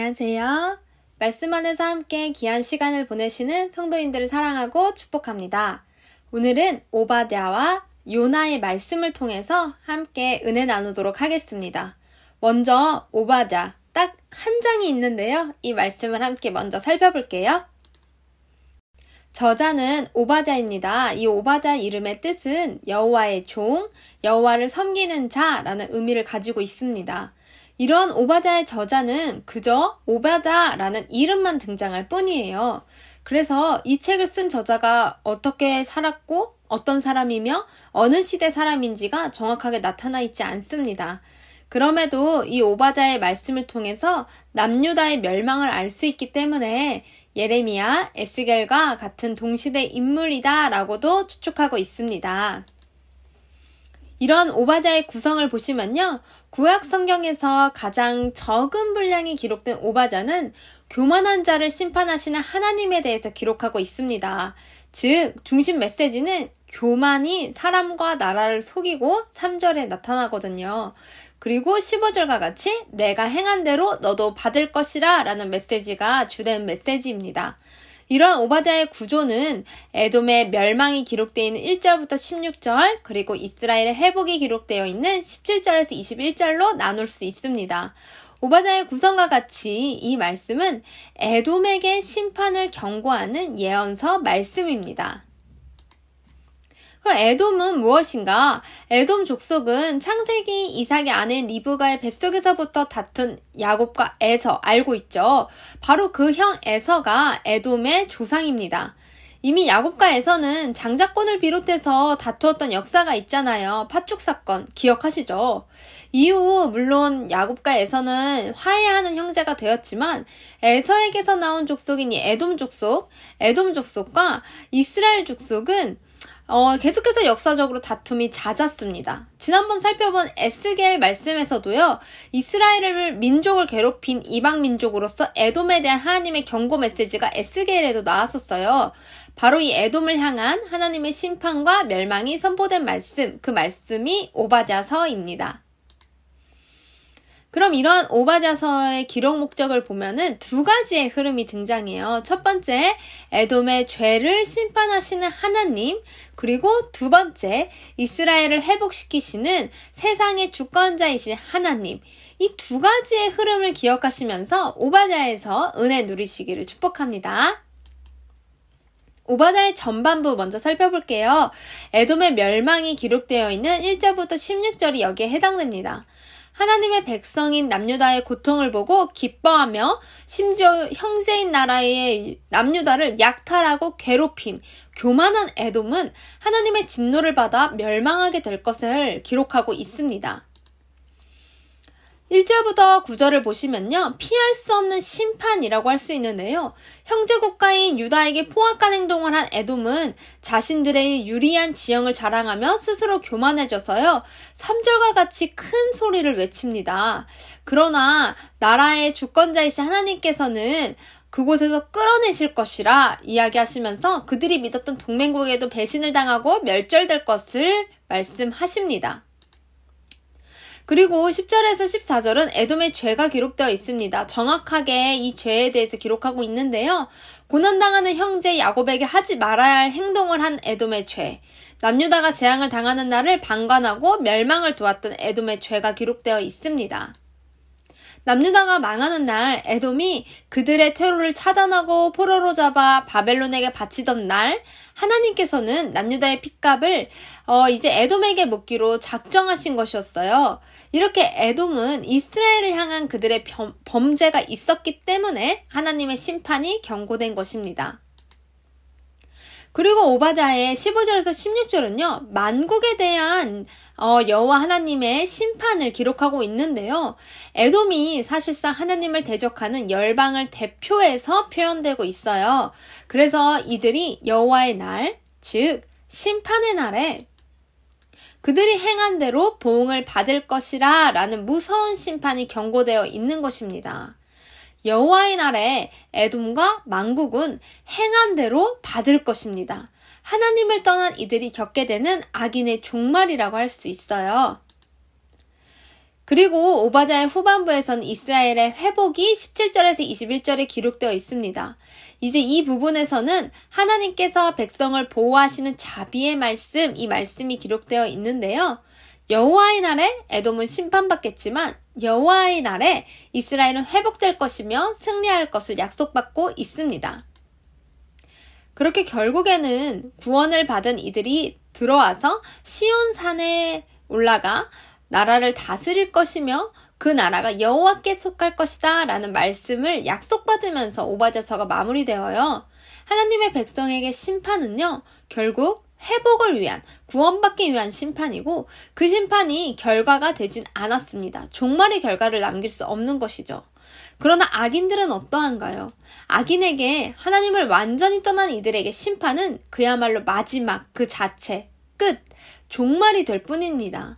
안녕하세요. 말씀 안에서 함께 귀한 시간을 보내시는 성도인들을 사랑하고 축복합니다. 오늘은 오바댜와 요나의 말씀을 통해서 함께 은혜 나누도록 하겠습니다. 먼저 오바댜 딱 한 장이 있는데요. 이 말씀을 함께 먼저 살펴볼게요. 저자는 오바댜입니다. 이 오바댜 이름의 뜻은 여호와의 종, 여호와를 섬기는 자라는 의미를 가지고 있습니다. 이런 오바댜의 저자는 그저 오바댜라는 이름만 등장할 뿐이에요. 그래서 이 책을 쓴 저자가 어떻게 살았고 어떤 사람이며 어느 시대 사람인지가 정확하게 나타나 있지 않습니다. 그럼에도 이 오바댜의 말씀을 통해서 남유다의 멸망을 알 수 있기 때문에 예레미야, 에스겔과 같은 동시대 인물이다 라고도 추측하고 있습니다. 이런 오바댜의 구성을 보시면요. 구약 성경에서 가장 적은 분량이 기록된 오바댜는 교만한 자를 심판하시는 하나님에 대해서 기록하고 있습니다. 즉, 중심 메시지는 교만이 사람과 나라를 속이고 3절에 나타나거든요. 그리고 15절과 같이 내가 행한 대로 너도 받을 것이라 라는 메시지가 주된 메시지입니다. 이런 오바댜의 구조는 에돔의 멸망이 기록되어 있는 1절부터 16절 그리고 이스라엘의 회복이 기록되어 있는 17절에서 21절로 나눌 수 있습니다. 오바댜의 구성과 같이 이 말씀은 에돔에게 심판을 경고하는 예언서 말씀입니다. 에돔은 무엇인가? 에돔 족속은 창세기 이삭의 아내 리브가의 뱃속에서부터 다툰 야곱과 에서 알고 있죠. 바로 그 형 에서가 에돔의 조상입니다. 이미 야곱과 에서는 장자권을 비롯해서 다투었던 역사가 있잖아요. 팥죽 사건 기억하시죠? 이후 물론 야곱과 에서는 화해하는 형제가 되었지만 에서에게서 나온 족속인 이 에돔 족속과 이스라엘 족속은 계속해서 역사적으로 다툼이 잦았습니다. 지난번 살펴본 에스겔 말씀에서도요. 이스라엘을 민족을 괴롭힌 이방 민족으로서 에돔에 대한 하나님의 경고 메시지가 에스겔에도 나왔었어요. 바로 이 에돔을 향한 하나님의 심판과 멸망이 선포된 말씀, 그 말씀이 오바댜서입니다. 그럼 이러한 오바댜서의 기록 목적을 보면은 두 가지의 흐름이 등장해요. 첫 번째, 에돔의 죄를 심판하시는 하나님, 그리고 두 번째, 이스라엘을 회복시키시는 세상의 주권자이신 하나님. 이 두 가지의 흐름을 기억하시면서 오바댜에서 은혜 누리시기를 축복합니다. 오바댜의 전반부 먼저 살펴볼게요. 에돔의 멸망이 기록되어 있는 1절부터 16절이 여기에 해당됩니다. 하나님의 백성인 남유다의 고통을 보고 기뻐하며 심지어 형제인 나라의 남유다를 약탈하고 괴롭힌 교만한 에돔은 하나님의 진노를 받아 멸망하게 될 것을 기록하고 있습니다. 1절부터 9절을 보시면요. 피할 수 없는 심판이라고 할 수 있는데요. 형제 국가인 유다에게 포악한 행동을 한 에돔은 자신들의 유리한 지형을 자랑하며 스스로 교만해져서요. 3절과 같이 큰 소리를 외칩니다. 그러나 나라의 주권자이신 하나님께서는 그곳에서 끌어내실 것이라 이야기하시면서 그들이 믿었던 동맹국에도 배신을 당하고 멸절될 것을 말씀하십니다. 그리고 10절에서 14절은 에돔의 죄가 기록되어 있습니다. 정확하게 이 죄에 대해서 기록하고 있는데요. 고난당하는 형제 야곱에게 하지 말아야 할 행동을 한 에돔의 죄, 남유다가 재앙을 당하는 날을 방관하고 멸망을 도왔던 에돔의 죄가 기록되어 있습니다. 남유다가 망하는 날 에돔이 그들의 퇴로를 차단하고 포로로 잡아 바벨론에게 바치던 날 하나님께서는 남유다의 핏값을 이제 에돔에게 묻기로 작정하신 것이었어요. 이렇게 에돔은 이스라엘을 향한 그들의 범죄가 있었기 때문에 하나님의 심판이 경고된 것입니다. 그리고 오바댜의 15절에서 16절은요. 만국에 대한 여호와 하나님의 심판을 기록하고 있는데요. 에돔이 사실상 하나님을 대적하는 열방을 대표해서 표현되고 있어요. 그래서 이들이 여호와의 날, 즉 심판의 날에 그들이 행한 대로 보응을 받을 것이라 라는 무서운 심판이 경고되어 있는 것입니다. 여호와의 날에 에돔과 만국은 행한 대로 받을 것입니다. 하나님을 떠난 이들이 겪게 되는 악인의 종말이라고 할 수 있어요. 그리고 오바자의 후반부에서는 이스라엘의 회복이 17절에서 21절에 기록되어 있습니다. 이제 이 부분에서는 하나님께서 백성을 보호하시는 자비의 말씀, 이 말씀이 기록되어 있는데요. 여호와의 날에 에돔은 심판받겠지만 여호와의 날에 이스라엘은 회복될 것이며 승리할 것을 약속받고 있습니다. 그렇게 결국에는 구원을 받은 이들이 들어와서 시온산에 올라가 나라를 다스릴 것이며 그 나라가 여호와께 속할 것이다 라는 말씀을 약속받으면서 오바자서가 마무리되어요. 하나님의 백성에게 심판은요, 결국 회복을 위한, 구원받기 위한 심판이고 그 심판이 결과가 되진 않았습니다. 종말의 결과를 남길 수 없는 것이죠. 그러나 악인들은 어떠한가요? 악인에게, 하나님을 완전히 떠난 이들에게 심판은 그야말로 마지막, 그 자체, 끝, 종말이 될 뿐입니다.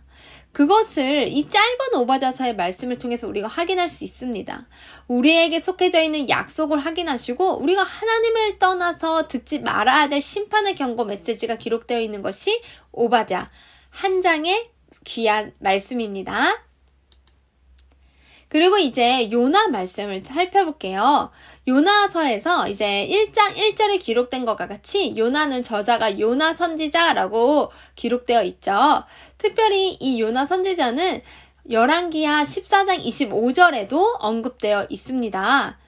그것을 이 짧은 오바자서의 말씀을 통해서 우리가 확인할 수 있습니다. 우리에게 속해져 있는 약속을 확인하시고 우리가 하나님을 떠나서 듣지 말아야 될 심판의 경고 메시지가 기록되어 있는 것이 오바자 한 장의 귀한 말씀입니다. 그리고 이제 요나 말씀을 살펴볼게요. 요나서에서 이제 1장 1절에 기록된 것과 같이 요나는 저자가 요나 선지자라고 기록되어 있죠. 특별히 이 요나 선지자는 열왕기하 14장 25절에도 언급되어 있습니다.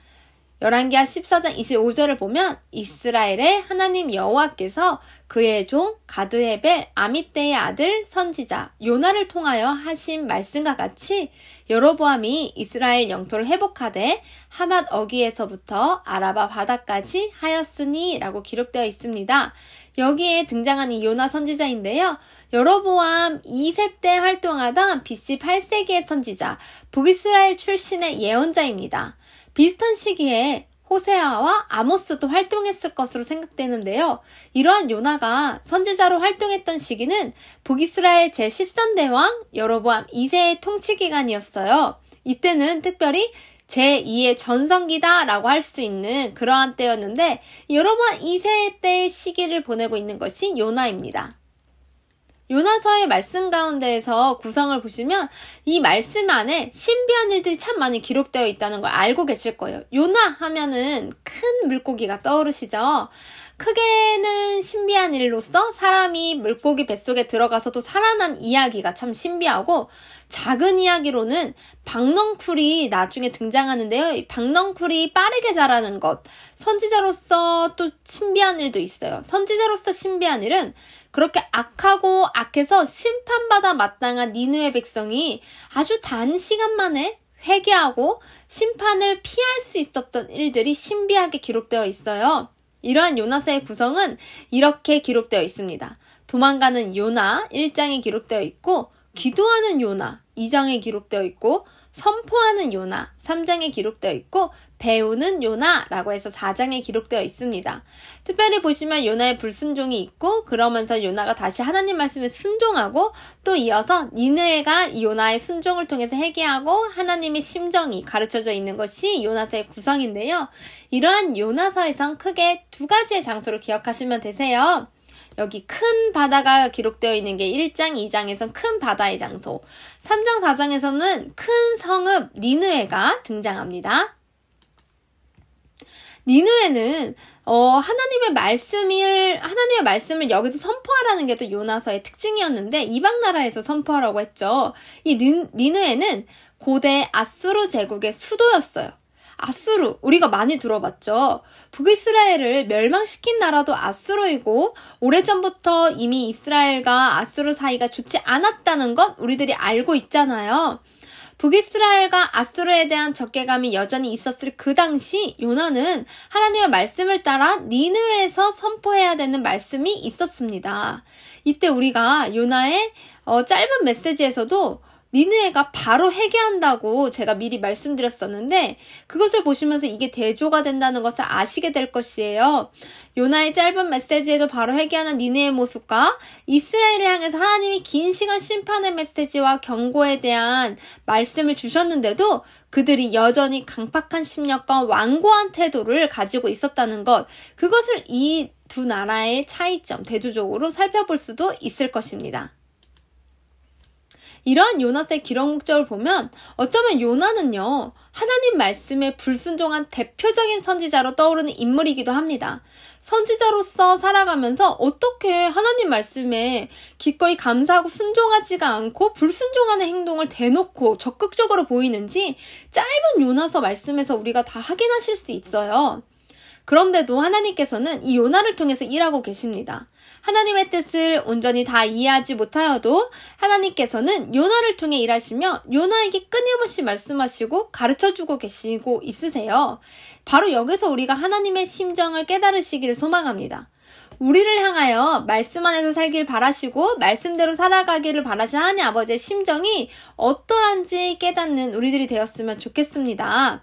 열왕기하 14장 25절을 보면 이스라엘의 하나님 여호와께서 그의 종 가드헤벨 아미떼의 아들 선지자 요나를 통하여 하신 말씀과 같이 여로보암이 이스라엘 영토를 회복하되 하맛 어귀에서부터 아라바 바다까지 하였으니 라고 기록되어 있습니다. 여기에 등장한 이 요나 선지자인데요. 여로보암 2세 때 활동하던 BC 8세기의 선지자, 북이스라엘 출신의 예언자입니다. 비슷한 시기에 호세아와 아모스도 활동했을 것으로 생각되는데요. 이러한 요나가 선지자로 활동했던 시기는 북이스라엘 제13대 왕 여로보암 2세의 통치 기간이었어요. 이때는 특별히 제2의 전성기다 라고 할 수 있는 그러한 때였는데 여로보암 2세 때의 시기를 보내고 있는 것이 요나입니다. 요나서의 말씀 가운데에서 구성을 보시면 이 말씀 안에 신비한 일들이 참 많이 기록되어 있다는 걸 알고 계실 거예요. 요나 하면은 큰 물고기가 떠오르시죠? 크게는 신비한 일로서 사람이 물고기 뱃속에 들어가서도 살아난 이야기가 참 신비하고 작은 이야기로는 박넝쿨이 나중에 등장하는데요. 이 박넝쿨이 빠르게 자라는 것, 선지자로서 또 신비한 일도 있어요. 선지자로서 신비한 일은 그렇게 악하고 악해서 심판받아 마땅한 니느웨 백성이 아주 단시간 만에 회개하고 심판을 피할 수 있었던 일들이 신비하게 기록되어 있어요. 이러한 요나서의 구성은 이렇게 기록되어 있습니다. 도망가는 요나 1장에 기록되어 있고 기도하는 요나 2장에 기록되어 있고 선포하는 요나 3장에 기록되어 있고 배우는 요나라고 해서 4장에 기록되어 있습니다. 특별히 보시면 요나의 불순종이 있고 그러면서 요나가 다시 하나님 말씀에 순종하고 또 이어서 니느웨가 요나의 순종을 통해서 회개하고 하나님의 심정이 가르쳐져 있는 것이 요나서의 구성인데요. 이러한 요나서에선 크게 두 가지의 장소를 기억하시면 되세요. 여기 큰 바다가 기록되어 있는 게 1장, 2장에선 큰 바다의 장소, 3장, 4장에서는 큰 성읍 니느웨가 등장합니다. 니느웨는 하나님의 말씀을 여기서 선포하라는 게 또 요나서의 특징이었는데 이방 나라에서 선포하라고 했죠. 이 니느웨는 고대 아수르 제국의 수도였어요. 아수르, 우리가 많이 들어봤죠. 북이스라엘을 멸망시킨 나라도 아수르이고 오래전부터 이미 이스라엘과 아수르 사이가 좋지 않았다는 것 우리들이 알고 있잖아요. 북이스라엘과 아수르에 대한 적개감이 여전히 있었을 그 당시 요나는 하나님의 말씀을 따라 니느웨에서 선포해야 되는 말씀이 있었습니다. 이때 우리가 요나의 짧은 메시지에서도 니느웨가 바로 회개한다고 제가 미리 말씀드렸었는데 그것을 보시면서 이게 대조가 된다는 것을 아시게 될 것이에요. 요나의 짧은 메시지에도 바로 회개하는 니느웨의 모습과 이스라엘을 향해서 하나님이 긴 시간 심판의 메시지와 경고에 대한 말씀을 주셨는데도 그들이 여전히 강팍한 심령과 완고한 태도를 가지고 있었다는 것, 그것을 이 두 나라의 차이점, 대조적으로 살펴볼 수도 있을 것입니다. 이런 요나서의 기록 목적을 보면 어쩌면 요나는요, 하나님 말씀에 불순종한 대표적인 선지자로 떠오르는 인물이기도 합니다. 선지자로서 살아가면서 어떻게 하나님 말씀에 기꺼이 감사하고 순종하지가 않고 불순종하는 행동을 대놓고 적극적으로 보이는지 짧은 요나서 말씀에서 우리가 다 확인하실 수 있어요. 그런데도 하나님께서는 이 요나를 통해서 일하고 계십니다. 하나님의 뜻을 온전히 다 이해하지 못하여도 하나님께서는 요나를 통해 일하시며 요나에게 끊임없이 말씀하시고 가르쳐주고 계시고 있으세요. 바로 여기서 우리가 하나님의 심정을 깨달으시기를 소망합니다. 우리를 향하여 말씀 안에서 살길 바라시고 말씀대로 살아가기를 바라신 하나님 아버지의 심정이 어떠한지 깨닫는 우리들이 되었으면 좋겠습니다.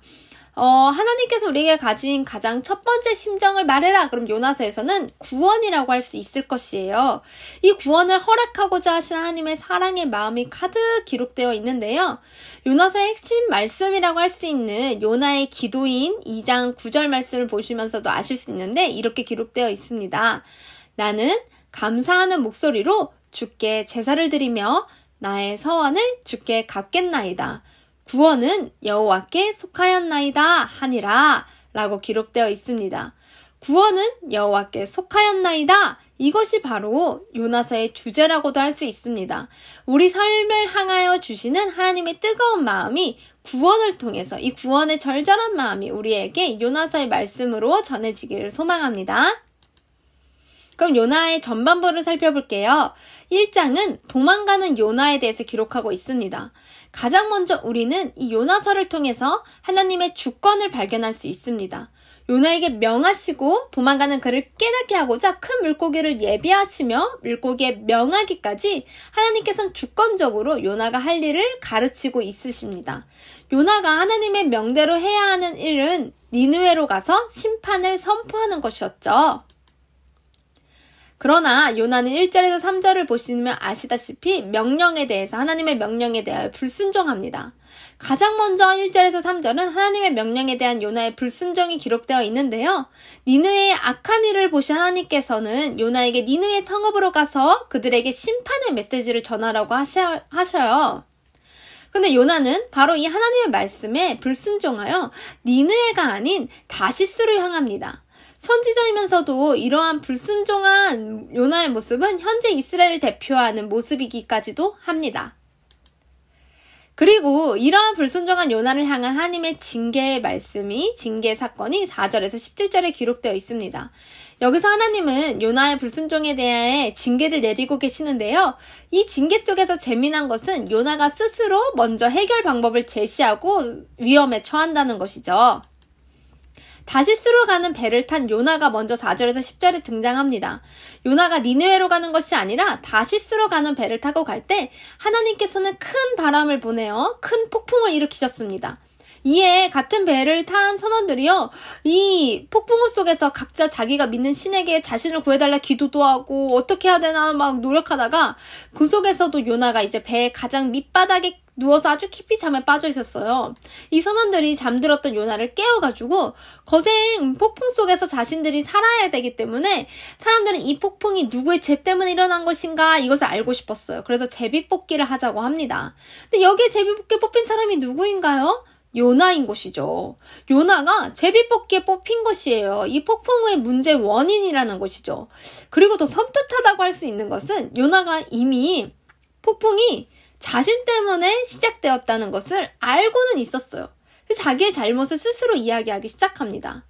하나님께서 우리에게 가진 가장 첫 번째 심정을 말해라. 그럼 요나서에서는 구원이라고 할 수 있을 것이에요. 이 구원을 허락하고자 하신 하나님의 사랑의 마음이 가득 기록되어 있는데요. 요나서의 핵심 말씀이라고 할 수 있는 요나의 기도인 2장 9절 말씀을 보시면서도 아실 수 있는데 이렇게 기록되어 있습니다. 나는 감사하는 목소리로 주께 제사를 드리며 나의 서원을 주께 갚겠나이다. 구원은 여호와께 속하였나이다 하니라 라고 기록되어 있습니다. 구원은 여호와께 속하였나이다. 이것이 바로 요나서의 주제라고도 할 수 있습니다. 우리 삶을 향하여 주시는 하나님의 뜨거운 마음이 구원을 통해서 이 구원의 절절한 마음이 우리에게 요나서의 말씀으로 전해지기를 소망합니다. 그럼 요나의 전반부를 살펴볼게요. 1장은 도망가는 요나에 대해서 기록하고 있습니다. 가장 먼저 우리는 이 요나서를 통해서 하나님의 주권을 발견할 수 있습니다. 요나에게 명하시고 도망가는 그를 깨닫게 하고자 큰 물고기를 예비하시며 물고기에 명하기까지 하나님께서는 주권적으로 요나가 할 일을 가르치고 있으십니다. 요나가 하나님의 명대로 해야 하는 일은 니느웨로 가서 심판을 선포하는 것이었죠. 그러나 요나는 1절에서 3절을 보시면 아시다시피 명령에 대해서 하나님의 명령에 대하여 불순종합니다. 가장 먼저 1절에서 3절은 하나님의 명령에 대한 요나의 불순종이 기록되어 있는데요. 니느웨의 악한 일을 보신 하나님께서는 요나에게 니느웨 성읍으로 가서 그들에게 심판의 메시지를 전하라고 하셔요. 근데 요나는 바로 이 하나님의 말씀에 불순종하여 니느웨가 아닌 다시스로 향합니다. 선지자이면서도 이러한 불순종한 요나의 모습은 현재 이스라엘을 대표하는 모습이기까지도 합니다. 그리고 이러한 불순종한 요나를 향한 하나님의 징계의 말씀이 징계 사건이 4절에서 17절에 기록되어 있습니다. 여기서 하나님은 요나의 불순종에 대해 징계를 내리고 계시는데요. 이 징계 속에서 재미난 것은 요나가 스스로 먼저 해결 방법을 제시하고 위험에 처한다는 것이죠. 다시스로 가는 배를 탄 요나가 먼저 4절에서 10절에 등장합니다. 요나가 니느웨로 가는 것이 아니라 다시스로 가는 배를 타고 갈 때 하나님께서는 큰 바람을 보내어 큰 폭풍을 일으키셨습니다. 이에 같은 배를 탄 선원들이요, 이 폭풍우 속에서 각자 자기가 믿는 신에게 자신을 구해달라 기도도 하고 어떻게 해야 되나 막 노력하다가 그 속에서도 요나가 이제 배의 가장 밑바닥에 누워서 아주 깊이 잠에 빠져 있었어요. 이 선원들이 잠들었던 요나를 깨워가지고 거센 폭풍 속에서 자신들이 살아야 되기 때문에 사람들은 이 폭풍이 누구의 죄 때문에 일어난 것인가 이것을 알고 싶었어요. 그래서 제비뽑기를 하자고 합니다. 근데 여기에 제비뽑기에 뽑힌 사람이 누구인가요? 요나인 것이죠. 요나가 제비뽑기에 뽑힌 것이에요. 이 폭풍의 문제 원인이라는 것이죠. 그리고 더 섬뜩하다고 할 수 있는 것은 요나가 이미 폭풍이 자신 때문에 시작되었다는 것을 알고는 있었어요. 자기의 잘못을 스스로 이야기하기 시작합니다.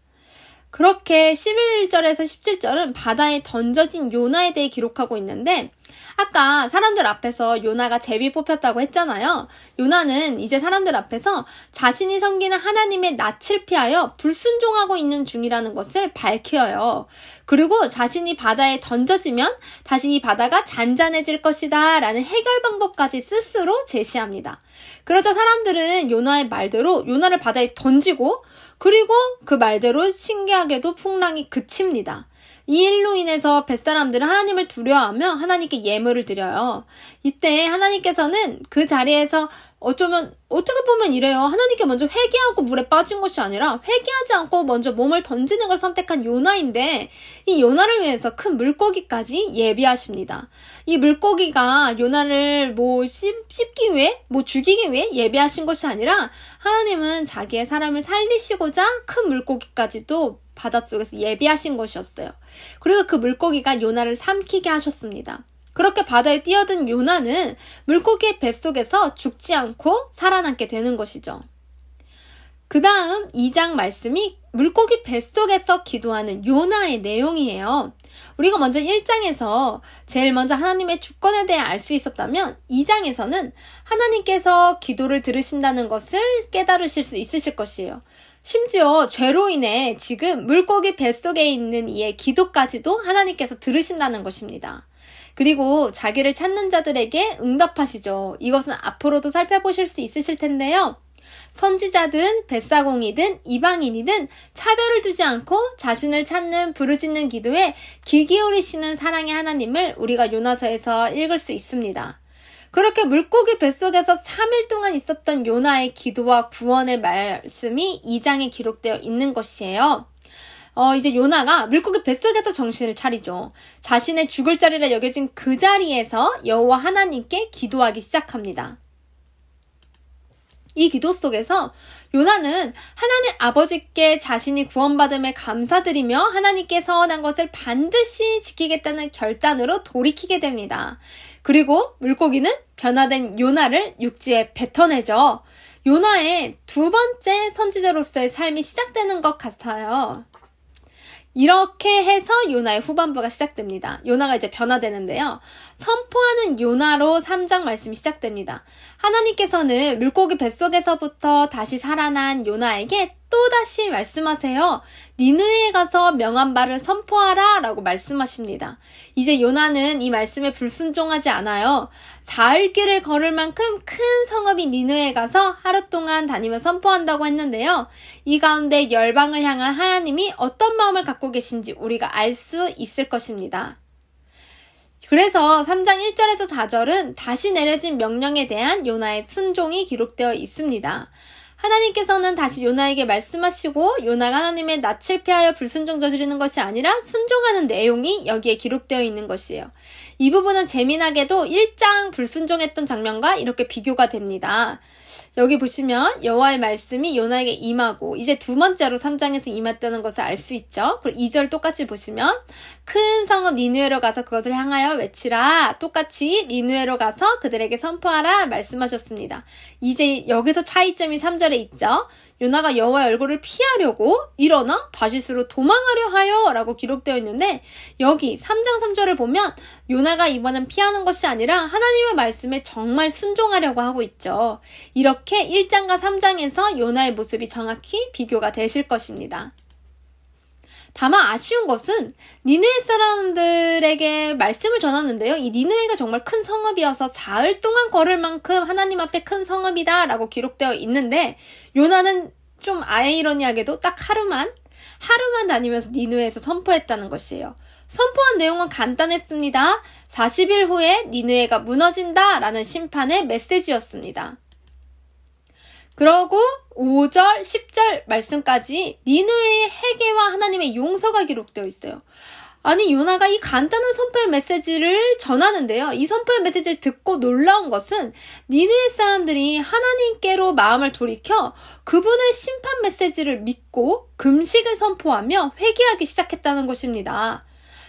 그렇게 11절에서 17절은 바다에 던져진 요나에 대해 기록하고 있는데 아까 사람들 앞에서 요나가 제비 뽑혔다고 했잖아요. 요나는 이제 사람들 앞에서 자신이 섬기는 하나님의 낯을 피하여 불순종하고 있는 중이라는 것을 밝혀요. 그리고 자신이 바다에 던져지면 다시 이 바다가 잔잔해질 것이다 라는 해결 방법까지 스스로 제시합니다. 그러자 사람들은 요나의 말대로 요나를 바다에 던지고 그리고 그 말대로 신기하게도 풍랑이 그칩니다. 이 일로 인해서 뱃사람들은 하나님을 두려워하며 하나님께 예물을 드려요. 이때 하나님께서는 그 자리에서 어떻게 보면 이래요. 하나님께 먼저 회개하고 물에 빠진 것이 아니라 회개하지 않고 먼저 몸을 던지는 걸 선택한 요나인데 이 요나를 위해서 큰 물고기까지 예비하십니다. 이 물고기가 요나를 씹기 위해, 죽이기 위해 예비하신 것이 아니라 하나님은 자기의 사람을 살리시고자 큰 물고기까지도 바닷속에서 예비하신 것이었어요. 그리고 그 물고기가 요나를 삼키게 하셨습니다. 그렇게 바다에 뛰어든 요나는 물고기의 뱃속에서 죽지 않고 살아남게 되는 것이죠. 그 다음 2장 말씀이 물고기 뱃속에서 기도하는 요나의 내용이에요. 우리가 먼저 1장에서 제일 먼저 하나님의 주권에 대해 알 수 있었다면 2장에서는 하나님께서 기도를 들으신다는 것을 깨달으실 수 있으실 것이에요. 심지어 죄로 인해 지금 물고기 뱃속에 있는 이의 기도까지도 하나님께서 들으신다는 것입니다. 그리고 자기를 찾는 자들에게 응답하시죠. 이것은 앞으로도 살펴보실 수 있으실 텐데요. 선지자든 뱃사공이든 이방인이든 차별을 두지 않고 자신을 찾는 부르짖는 기도에 귀 기울이시는 사랑의 하나님을 우리가 요나서에서 읽을 수 있습니다. 그렇게 물고기 뱃속에서 3일 동안 있었던 요나의 기도와 구원의 말씀이 2장에 기록되어 있는 것이에요. 이제 요나가 물고기 뱃속에서 정신을 차리죠. 자신의 죽을 자리라 여겨진 그 자리에서 여호와 하나님께 기도하기 시작합니다. 이 기도 속에서 요나는 하나님 아버지께 자신이 구원받음에 감사드리며 하나님께 서원한 것을 반드시 지키겠다는 결단으로 돌이키게 됩니다. 그리고 물고기는 변화된 요나를 육지에 뱉어내죠. 요나의 두 번째 선지자로서의 삶이 시작되는 것 같아요. 이렇게 해서 요나의 후반부가 시작됩니다. 요나가 이제 변화되는데요. 선포하는 요나로 3장 말씀이 시작됩니다. 하나님께서는 물고기 뱃속에서부터 다시 살아난 요나에게 또다시 말씀하세요. 니느웨에 가서 명한 바를 선포하라 라고 말씀하십니다. 이제 요나는 이 말씀에 불순종하지 않아요. 사흘 길을 걸을 만큼 큰 성읍이 니느웨에 가서 하루 동안 다니며 선포한다고 했는데요. 이 가운데 열방을 향한 하나님이 어떤 마음을 갖고 계신지 우리가 알 수 있을 것입니다. 그래서 3장 1절에서 4절은 다시 내려진 명령에 대한 요나의 순종이 기록되어 있습니다. 하나님께서는 다시 요나에게 말씀하시고 요나가 하나님의 낯을 피하여 불순종 저지르는 것이 아니라 순종하는 내용이 여기에 기록되어 있는 것이에요. 이 부분은 재미나게도 1장 불순종했던 장면과 이렇게 비교가 됩니다. 여기 보시면 여호와의 말씀이 요나에게 임하고 이제 두 번째로 3장에서 임했다는 것을 알 수 있죠. 그리고 2절 똑같이 보시면 큰 성읍 니느웨로 가서 그것을 향하여 외치라. 똑같이 니느웨로 가서 그들에게 선포하라 말씀하셨습니다. 이제 여기서 차이점이 3절에 있죠. 요나가 여호와의 얼굴을 피하려고 일어나 다시스로 도망하려 하여 라고 기록되어 있는데 여기 3장 3절을 보면 요나가 이번엔 피하는 것이 아니라 하나님의 말씀에 정말 순종하려고 하고 있죠. 이렇게 1장과 3장에서 요나의 모습이 정확히 비교가 되실 것입니다. 다만 아쉬운 것은 니느웨 사람들에게 말씀을 전하는데요. 이 니느웨가 정말 큰 성읍이어서 사흘 동안 걸을 만큼 하나님 앞에 큰 성읍이다 라고 기록되어 있는데 요나는 좀 아이러니하게도 딱 하루만 다니면서 니느웨에서 선포했다는 것이에요. 선포한 내용은 간단했습니다. 40일 후에 니느웨가 무너진다 라는 심판의 메시지였습니다. 그러고 5절, 10절 말씀까지 니느웨의 회개와 하나님의 용서가 기록되어 있어요. 아니 요나가 이 간단한 선포의 메시지를 전하는데요. 이 선포의 메시지를 듣고 놀라운 것은 니느웨 사람들이 하나님께로 마음을 돌이켜 그분의 심판 메시지를 믿고 금식을 선포하며 회개하기 시작했다는 것입니다.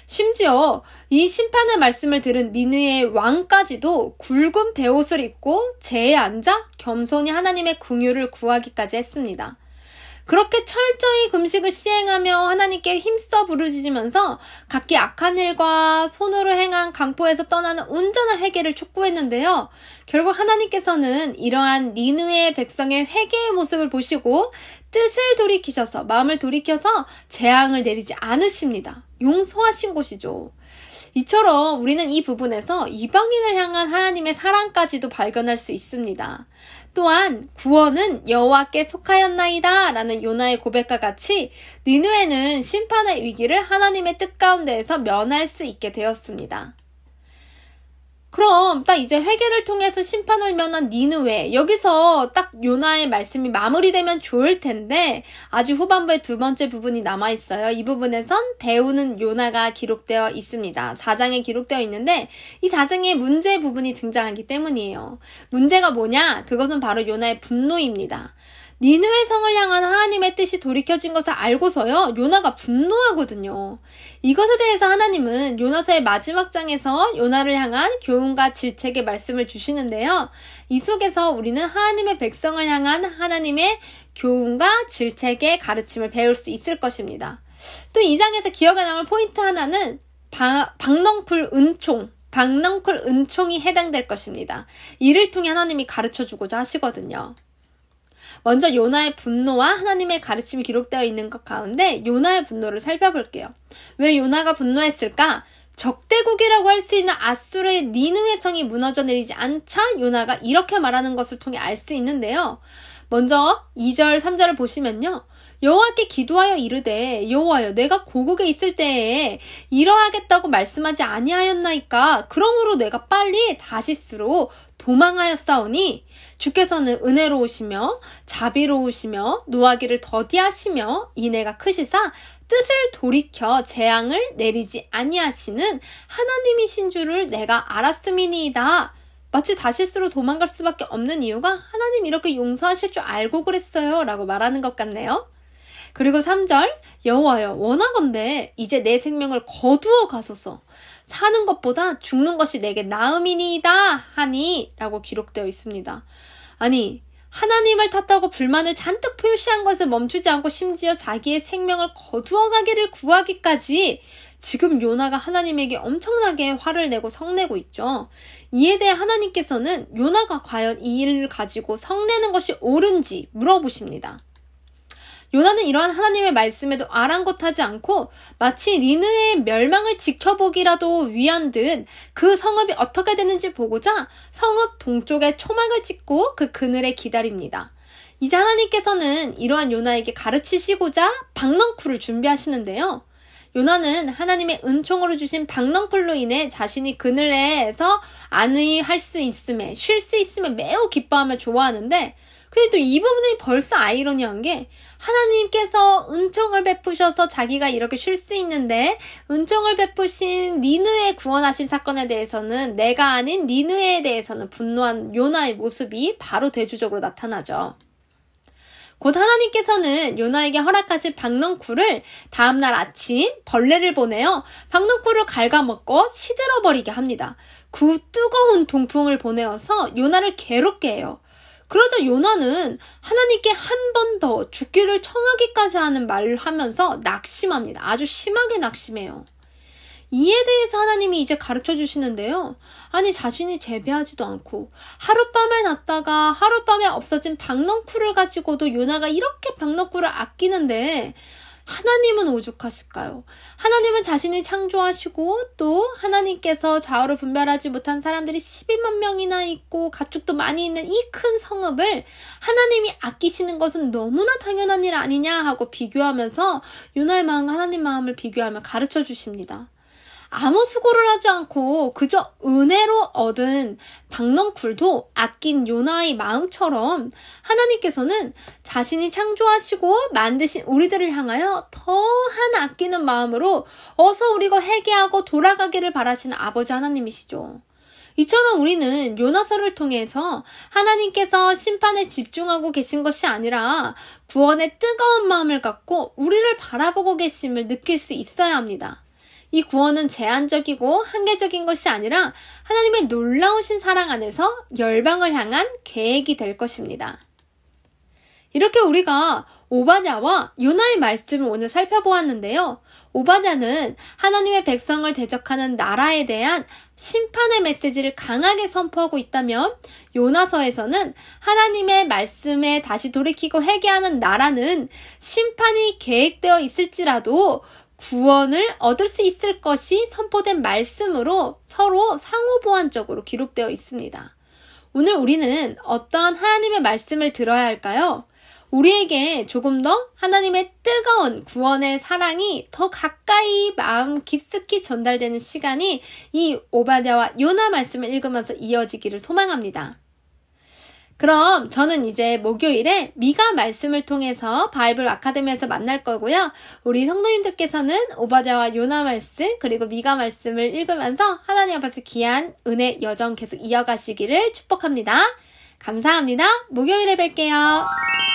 심지어 이 심판의 말씀을 들은 니느웨의 왕까지도 굵은 베옷을 입고 재에 앉아 겸손히 하나님의 긍휼을 구하기까지 했습니다. 그렇게 철저히 금식을 시행하며 하나님께 힘써 부르짖으면서 각기 악한 일과 손으로 행한 강포에서 떠나는 온전한 회개를 촉구했는데요. 결국 하나님께서는 이러한 니느웨 백성의 회개의 모습을 보시고 뜻을 돌이키셔서 마음을 돌이켜서 재앙을 내리지 않으십니다. 용서하신 것이죠. 이처럼 우리는 이 부분에서 이방인을 향한 하나님의 사랑까지도 발견할 수 있습니다. 또한 구원은 여호와께 속하였나이다 라는 요나의 고백과 같이 니느웨는 심판의 위기를 하나님의 뜻 가운데에서 면할 수 있게 되었습니다. 그럼 딱 이제 회개를 통해서 심판을 면한 니느웨, 여기서 딱 요나의 말씀이 마무리되면 좋을 텐데 아직 후반부에 두 번째 부분이 남아있어요. 이 부분에선 배우는 요나가 기록되어 있습니다. 4장에 기록되어 있는데 이 4장에 문제 부분이 등장하기 때문이에요. 문제가 뭐냐? 그것은 바로 요나의 분노입니다. 니느웨 성을 향한 하나님의 뜻이 돌이켜진 것을 알고서요, 요나가 분노하거든요. 이것에 대해서 하나님은 요나서의 마지막 장에서 요나를 향한 교훈과 질책의 말씀을 주시는데요. 이 속에서 우리는 하나님의 백성을 향한 하나님의 교훈과 질책의 가르침을 배울 수 있을 것입니다. 또 이 장에서 기억에 남을 포인트 하나는 박넝쿨 은총이 해당될 것입니다. 이를 통해 하나님이 가르쳐주고자 하시거든요. 먼저 요나의 분노와 하나님의 가르침이 기록되어 있는 것 가운데 요나의 분노를 살펴볼게요. 왜 요나가 분노했을까? 적대국이라고 할 수 있는 아수르의 니느웨 성이 무너져 내리지 않자 요나가 이렇게 말하는 것을 통해 알 수 있는데요. 먼저 2절, 3절을 보시면요. 여호와께 기도하여 이르되 여호와여 내가 고국에 있을 때에 이러하겠다고 말씀하지 아니하였나이까. 그러므로 내가 빨리 다시스로 도망하였사오니 주께서는 은혜로우시며 자비로우시며 노하기를 더디하시며 인애가 크시사 뜻을 돌이켜 재앙을 내리지 아니하시는 하나님이신 줄을 내가 알았음이니이다. 마치 다시스로 도망갈 수밖에 없는 이유가 하나님 이렇게 용서하실 줄 알고 그랬어요 라고 말하는 것 같네요. 그리고 3절 여호와여 원하건대 이제 내 생명을 거두어 가소서. 사는 것보다 죽는 것이 내게 나음이니이다 하니 라고 기록되어 있습니다. 아니 하나님을 탓하고 불만을 잔뜩 표시한 것을 멈추지 않고 심지어 자기의 생명을 거두어 가기를 구하기까지 지금 요나가 하나님에게 엄청나게 화를 내고 성내고 있죠. 이에 대해 하나님께서는 요나가 과연 이 일을 가지고 성내는 것이 옳은지 물어보십니다. 요나는 이러한 하나님의 말씀에도 아랑곳하지 않고 마치 니느웨의 멸망을 지켜보기라도 위한 듯 그 성읍이 어떻게 되는지 보고자 성읍 동쪽에 초막을 찍고 그 그늘에 기다립니다. 이제 하나님께서는 이러한 요나에게 가르치시고자 박넝쿨을 준비하시는데요. 요나는 하나님의 은총으로 주신 박넝쿨로 인해 자신이 그늘에서 안의할 수 있음에, 쉴 수 있음에 매우 기뻐하며 좋아하는데 근데 또 이 부분이 벌써 아이러니한 게 하나님께서 은총을 베푸셔서 자기가 이렇게 쉴 수 있는데 은총을 베푸신 니느웨 구원하신 사건에 대해서는 내가 아닌 니느웨에 대해서는 분노한 요나의 모습이 바로 대조적으로 나타나죠. 곧 하나님께서는 요나에게 허락하신 박넝쿨을 다음날 아침 벌레를 보내어 박넝쿨을 갉아먹고 시들어버리게 합니다. 그 뜨거운 동풍을 보내어서 요나를 괴롭게 해요. 그러자 요나는 하나님께 한 번 더 죽기를 청하기까지 하는 말을 하면서 낙심합니다. 아주 심하게 낙심해요. 이에 대해서 하나님이 이제 가르쳐 주시는데요. 아니 자신이 재배하지도 않고 하룻밤에 났다가 하룻밤에 없어진 박넝쿨을 가지고도 요나가 이렇게 박넝쿨을 아끼는데 하나님은 오죽하실까요? 하나님은 자신이 창조하시고 또 하나님께서 좌우를 분별하지 못한 사람들이 12만 명이나 있고 가축도 많이 있는 이 큰 성읍을 하나님이 아끼시는 것은 너무나 당연한 일 아니냐 하고 비교하면서 요나의 마음과 하나님 마음을 비교하며 가르쳐 주십니다. 아무 수고를 하지 않고 그저 은혜로 얻은 박넝쿨도 아낀 요나의 마음처럼 하나님께서는 자신이 창조하시고 만드신 우리들을 향하여 더한 아끼는 마음으로 어서 우리가 회개하고 돌아가기를 바라시는 아버지 하나님이시죠. 이처럼 우리는 요나서를 통해서 하나님께서 심판에 집중하고 계신 것이 아니라 구원의 뜨거운 마음을 갖고 우리를 바라보고 계심을 느낄 수 있어야 합니다. 이 구원은 제한적이고 한계적인 것이 아니라 하나님의 놀라우신 사랑 안에서 열방을 향한 계획이 될 것입니다. 이렇게 우리가 오바댜와 요나의 말씀을 오늘 살펴보았는데요. 오바댜는 하나님의 백성을 대적하는 나라에 대한 심판의 메시지를 강하게 선포하고 있다면 요나서에서는 하나님의 말씀에 다시 돌이키고 회개하는 나라는 심판이 계획되어 있을지라도 구원을 얻을 수 있을 것이 선포된 말씀으로 서로 상호보완적으로 기록되어 있습니다. 오늘 우리는 어떤 하나님의 말씀을 들어야 할까요? 우리에게 조금 더 하나님의 뜨거운 구원의 사랑이 더 가까이 마음 깊숙이 전달되는 시간이 이 오바댜와 요나 말씀을 읽으면서 이어지기를 소망합니다. 그럼 저는 이제 목요일에 미가 말씀을 통해서 바이블 아카데미에서 만날 거고요. 우리 성도님들께서는 오바댜와 요나 말씀 그리고 미가 말씀을 읽으면서 하나님 앞에서 귀한 은혜 여정 계속 이어가시기를 축복합니다. 감사합니다. 목요일에 뵐게요.